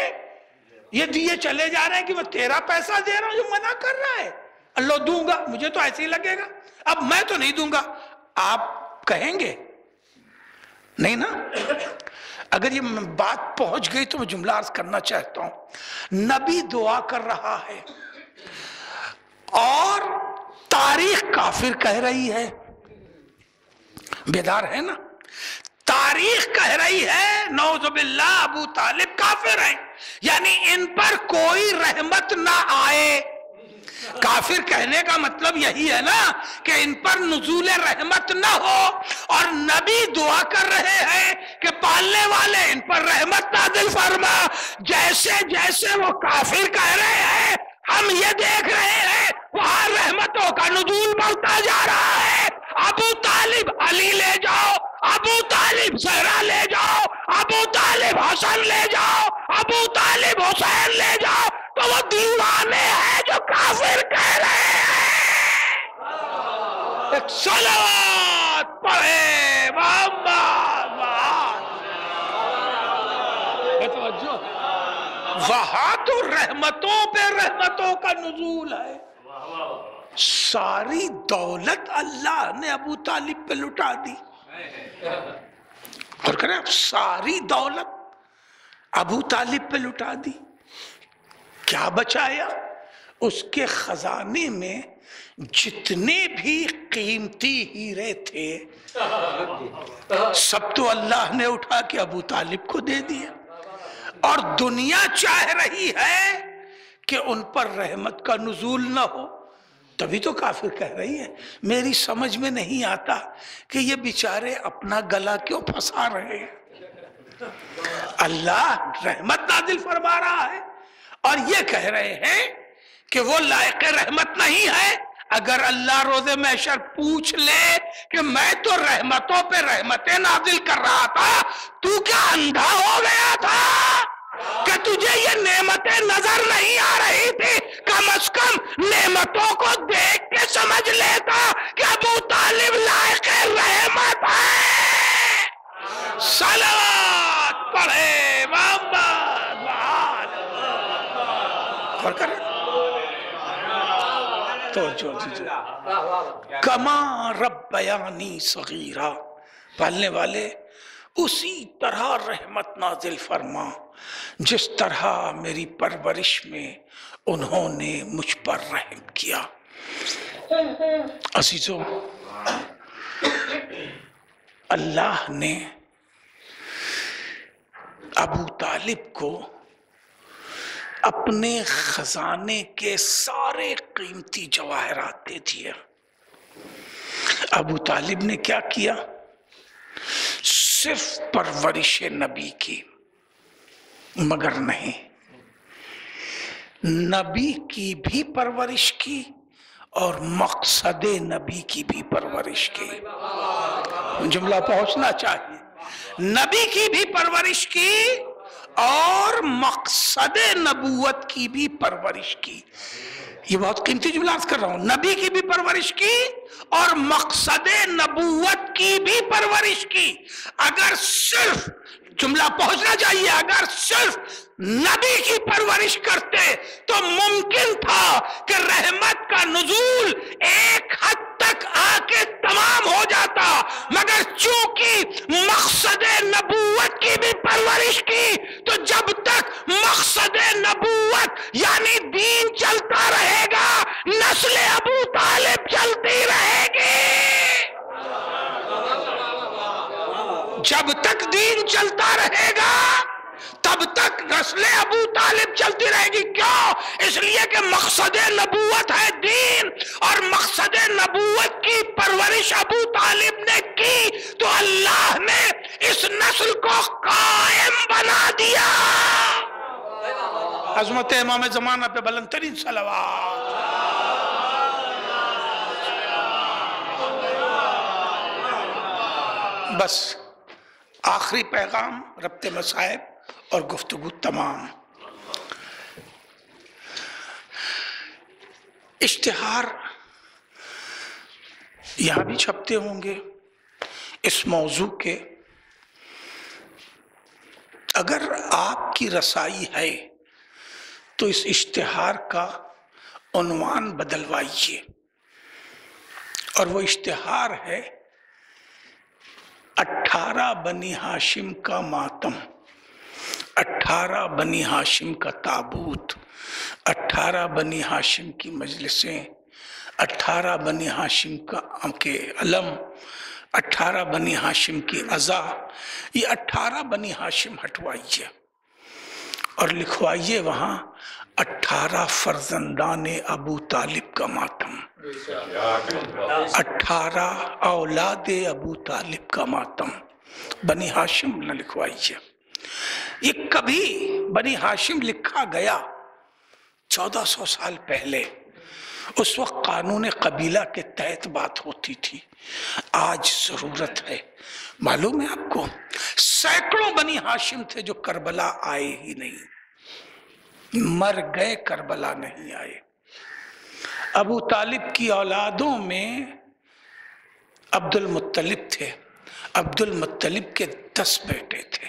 یہ دیے چلے جا رہے ہیں کہ میں تیرا پیسہ دے رہا ہوں جو منع کر رہا ہے، اللہ دوں گا، مجھے تو ایسے ہی لگے گا۔ اب میں تو نہیں دوں گا، آپ کہیں گے نہیں نا؟ اگر یہ بات پہنچ گئی تو میں جملہ عرض کرنا چاہتا ہوں۔ نبی دعا کر رہا ہے اور تاریخ کافر کہہ رہی ہے، بیدار ہے نا؟ تاریخ کہہ رہی ہے نعوذ باللہ ابو طالب کافر ہیں، یعنی ان پر کوئی رحمت نہ آئے۔ کافر کہنے کا مطلب یہی ہے نا کہ ان پر نزول رحمت نہ ہو، اور نبی دعا کر رہے ہیں کہ پال پالنے والے ان پر رحمت نازل فرما. جیسے جیسے وہ کافر کہہ رہے ہیں ہم یہ دیکھ رہے ہیں وہاں رحمتوں کا نزول بڑھتا جا رہا ہے. ابو طالب علی لے جاؤ, ابو طالب زہرا لے جاؤ, ابو طالب حسن لے جاؤ, ابو طالب حسین لے جاؤ, تو وہ دیوانے ہیں جو کافر کہہ رہے ہیں. ایک صلوات پڑھے محمد. وہاں تو رحمتوں پہ رحمتوں کا نزول ہے. ساری دولت اللہ نے ابو طالب پہ لٹا دی. اور کریں اب ساری دولت ابو طالب پہ لٹا دی. کیا بچایا؟ اس کے خزانے میں جتنے بھی قیمتی ہیرے تھے سب تو اللہ نے اٹھا کے ابو طالب کو دے دیا. اور دنیا چاہ رہی ہے کہ ان پر رحمت کا نزول نہ ہو, تبھی تو کافر کہہ رہی ہے. میری سمجھ میں نہیں آتا کہ یہ بیچارے اپنا گلا کیوں پھنسا رہے ہیں. اللہ رحمت نازل فرما رہا ہے اور یہ کہہ رہے ہیں کہ وہ لائق رحمت نہیں ہے. اگر اللہ روز محشر پوچھ لے کہ میں تو رحمتوں پہ رحمتیں نازل کر رہا تھا, تو کیا اندھا ہو گیا تھا کہ تجھے یہ نعمتیں نظر نہیں آ رہی تھی؟ کم از کم نعمتوں کو دیکھ کے سمجھ لیتا کہ ابو طالب لائق رحمت ہے. صلوات پڑھے محمد. اور کریں تو جو کما ربیانی صغیرہ, پالنے والے اسی طرح رحمت نازل فرما جس طرح میری پرورش میں انہوں نے مجھ پر رحم کیا. عزیزوں, اللہ نے ابو طالب کو اپنے خزانے کے سارے قیمتی جواہرات دے دیے. ابو طالب نے کیا کیا؟ صرف پرورش نبی کی, مگر نہیں, نبی کی بھی پرورش کی اور مقصد نبی کی بھی پرورش کی. جملہ پہنچنا چاہیے. نبی کی بھی پرورش کی اور مقصد نبوت کی بھی پرورش کی. یہ بہت قیمتی جملہ عرض کر رہا ہوں. نبی کی بھی پرورش کی اور مقصد نبوت کی بھی پرورش کی. اگر صرف جملہ پہنچنا چاہیے, اگر صرف نبی کی پرورش کرتے تو ممکن تھا کہ رحمت کا نزول ایک حد تک آ کے تمام ہو جاتا, مگر چونکہ مقصد نبوت کی بھی پرورش کی تو جب تک مقصد نبوت یعنی دین چلتا رہے گا نسل ابو طالب چلتی رہے گی. جب تک دین چلتا رہے گا تب تک نسل ابو طالب چلتی رہے گی. کیوں؟ اس لیے کہ مقصد نبوت ہے دین, اور مقصد نبوت کی پرورش ابو طالب نے کی تو اللہ نے اس نسل کو قائم بنا دیا. عظمت امام زمانہ پہ بلند ترین صلوات. بس آخری پیغام, ربط مصائب اور گفتگو تمام. اشتہار یہاں بھی چھپتے ہوں گے اس موضوع کے. اگر آپ کی رسائی ہے تو اس اشتہار کا عنوان بدلوائیے, اور وہ اشتہار ہے 18 بنی ہاشم کا ماتم, 18 بنی ہاشم کا تابوت, 18 بنی ہاشم کی مجلسیں, 18 بنی ہاشم کے علم, 18 بنی ہاشم کی عزا. یہ 18 بنی ہاشم ہٹوائیے اور لکھوائیے وہاں 18 فرزندان ابو طالب کا ماتم, 18 اولاد ابو طالب کا ماتم. بنی ہاشم نہ لکھوائیے. یہ کبھی بنی ہاشم لکھا گیا 1400 سال پہلے، اس وقت قانون قبیلہ کے تحت بات ہوتی تھی. آج ضرورت ہے. معلوم ہے آپ کو سینکڑوں بنی ہاشم تھے جو کربلا آئے ہی نہیں، مر گئے، کربلا نہیں آئے. ابو طالب کی اولادوں میں عبد المطلب تھے. عبد المطلب کے 10 بیٹے تھے.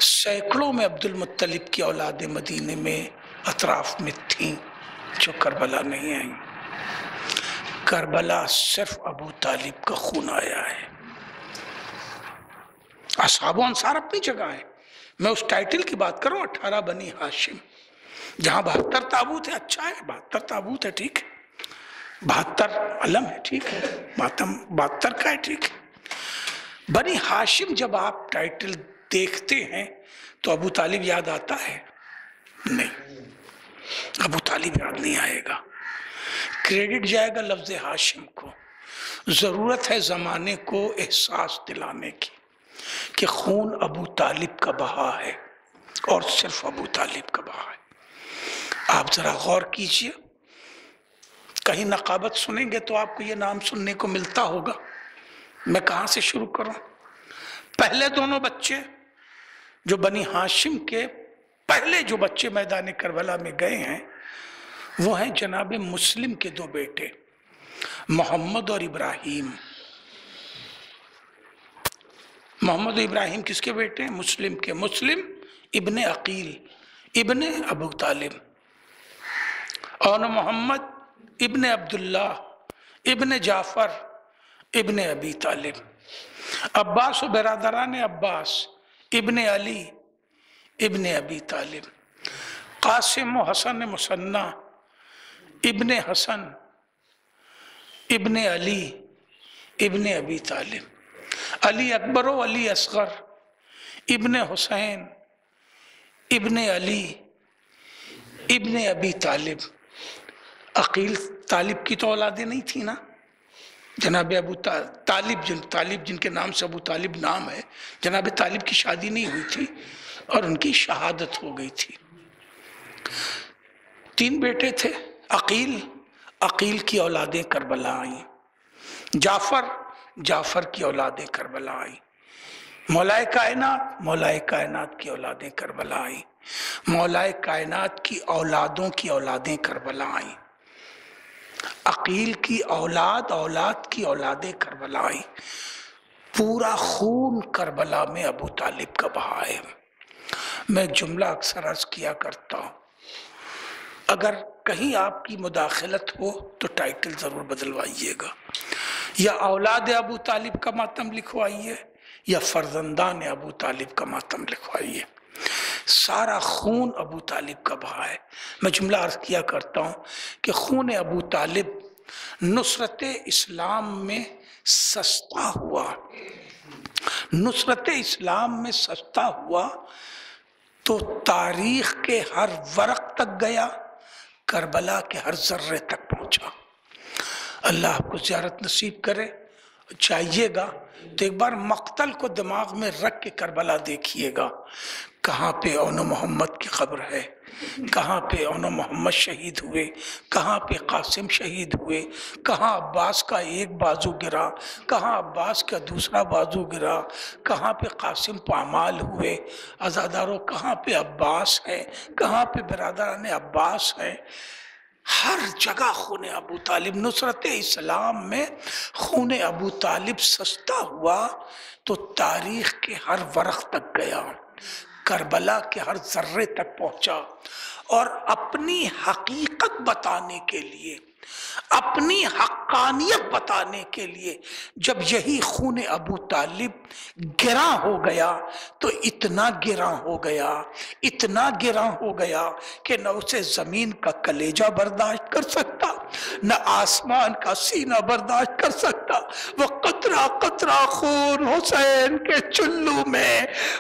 سینکڑوں میں عبد المطلب کی اولاد مدینے میں اطراف میں تھیں جو کربلا نہیں آئیں. کربلا صرف ابو طالب کا خون آیا ہے. اصحاب و انصار اپنی جگہ ہے، میں اس ٹائٹل کی بات کروں 18 بنی ہاشم، جہاں 72 تابوت ہے. اچھا ہے 72 تابوت ہے، ٹھیک ہے، 72 علم ہے، ٹھیک ہے، ماتم 72 کا ہے، ٹھیک ہے. بنی ہاشم جب آپ ٹائٹل دیکھتے ہیں تو ابو طالب یاد آتا ہے؟ نہیں، ابو طالب یاد نہیں آئے گا. کریڈٹ جائے گا لفظ ہاشم کو. ضرورت ہے زمانے کو احساس دلانے کی کہ خون ابو طالب کا بہا ہے، اور صرف ابو طالب کا بہا ہے. آپ ذرا غور کیجئے، کہیں نقابت سنیں گے تو آپ کو یہ نام سننے کو ملتا ہوگا. میں کہاں سے شروع کروں؟ پہلے دونوں بچے جو بنی ہاشم کے پہلے جو بچے میدان کربلا میں گئے ہیں وہ ہیں جناب مسلم کے 2 بیٹے، محمد اور ابراہیم. محمد و ابراہیم کس کے بیٹے ہیں؟ مسلم کے. مسلم ابن عقیل ابن ابو طالب، اور محمد ابن عبداللہ ابن جعفر ابن ابی طالب. عباس و برادران عباس ابن علی ابن ابی طالب. قاسم و حسن مثنی ابن حسن ابن علی ابن ابی طالب. علی اکبر و علی اصغر ابن حسین ابن علی ابن ابی طالب. عقیل طالب کی تو اولادیں نہیں تھی نا. جناب ابو طالب جن کے نام سے ابو طالب نام ہے، جناب طالب کی شادی نہیں ہوئی تھی اور ان کی شہادت ہو گئی تھی. 3 بیٹے تھے. عقیل کی اولادیں کربلا آئیں. جعفر کی اولادیں کربلا آئیں. مولائے کائنات کی اولادیں کربلا آئیں. مولائے کائنات کی اولادوں کی اولادیں کربلا آئیں. عقیل کی اولاد کی اولادیں کربلا آئیں. پورا خون کربلا میں ابو طالب کا بہا ہے. میں جملہ اکثر عرض کیا کرتا ہوں، اگر کہیں آپ کی مداخلت ہو تو ٹائٹل ضرور بدلوائیے گا. یا اولاد ابو طالب کا ماتم لکھوائیے یا فرزندان ابو طالب کا ماتم لکھوائیے. سارا خون ابو طالب کا بہا ہے. میں جملہ عرض کیا کرتا ہوں کہ خون ابو طالب نصرت اسلام میں سستا ہوا. نصرت اسلام میں سستا ہوا تو تاریخ کے ہر ورق تک گیا، کربلا کے ہر ذرے تک پہنچا. اللہ آپ کو زیارت نصیب کرے. چاہیے گا تو ایک بار مقتل کو دماغ میں رکھ کے کربلا دیکھیے گا. کہاں پہ اون محمد کی قبر ہے، کہاں پہ اون محمد شہید ہوئے، کہاں پہ قاسم شہید ہوئے، کہاں عباس کا ایک بازو گرا، کہاں عباس کا دوسرا بازو گرا، کہاں پہ قاسم پامال ہوئے. عزاداروں کہاں پہ عباس ہے، کہاں پہ برادران عباس ہے. ہر جگہ خون ابو طالب. نصرت اسلام میں خون ابو طالب سستا ہوا تو تاریخ کے ہر ورق تک گیا، کربلا کے ہر ذرے تک پہنچا. اور اپنی حقیقت بتانے کے لیے، اپنی حقانیت بتانے کے لیے جب یہی خون ابو طالب گراں ہو گیا تو اتنا گراں ہو گیا، اتنا گراں ہو گیا کہ نہ اسے زمین کا کلیجہ برداشت کر سکتا، نہ آسمان کا سینہ برداشت کر سکتا. وہ قطرہ قطرہ خون حسین کے چلو میں،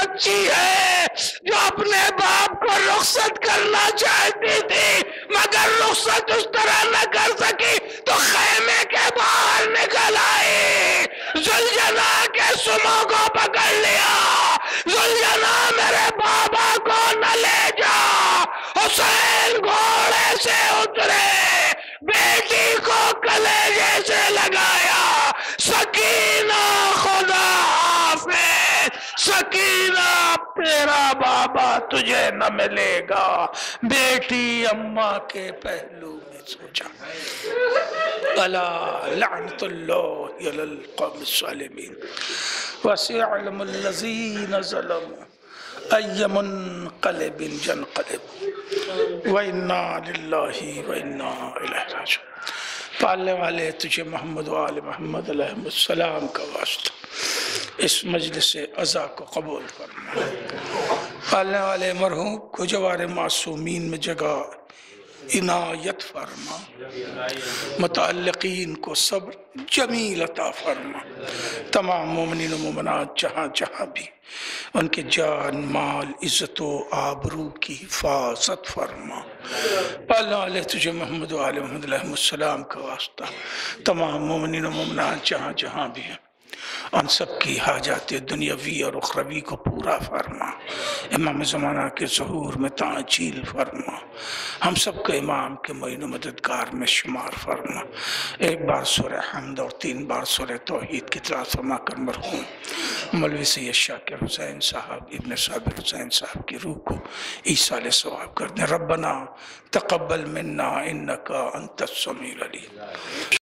بچی ہے جو اپنے باپ کو رخصت کرنا چاہتی تھی مگر رخصت اس طرح نہ کر سکی تو خیمے کے باہر نکل آئی، زلجنا کے سموں کو پکڑ لیا، زلجنا میرے بابا کو نہ لے جا۔ حسین گھوڑے سے اترے، بیٹی کو کلیجے سے لگایا، سکینہ خدا حافظ، سکینہ تیرا بابا تجھے نہ ملے گا۔ بیٹی اماں کے پہلو میں سو جائے۔ الا لعنت اللہ علی القوم الظالمین وسيعلم الذين ظلموا أي منقلب ينقلب وإنا لله وإنا إليه راجعون۔ پالنے والے تجھے محمد و آل محمد علیہ السلام کا واسطہ اس مجلس عزا کو قبول فرما۔ پالنے والے مرحوم کو جوار معصومین میں جگہ عنایت فرما، متعلقین کو صبر جمیل عطا فرما، تمام مومنین و مومنات جہاں جہاں بھی ان کے جان مال عزت و آبرو کی حفاظت فرما۔ پالنے والے تجھے محمد و آل محمد علیہ السلام کا واسطہ تمام مومنین و مومنات جہاں جہاں بھی ہیں ان سب کی حاجات دنیاوی اور اخروی کو پورا فرما۔ امام زمانہ کے ظہور میں تعجیل فرما، ہم سب کو امام کے معین و مددگار میں شمار فرما۔ ایک بار سورہ حمد اور 3 بار سورہ توحید کی تلاوت فرما کر مرحوم مولوی سید شاکر حسین صاحب ابن صابر حسین صاحب کی روح کو ایصال ثواب کر دیں۔ ربنا تقبل منا انکا انت السمیع العلیم۔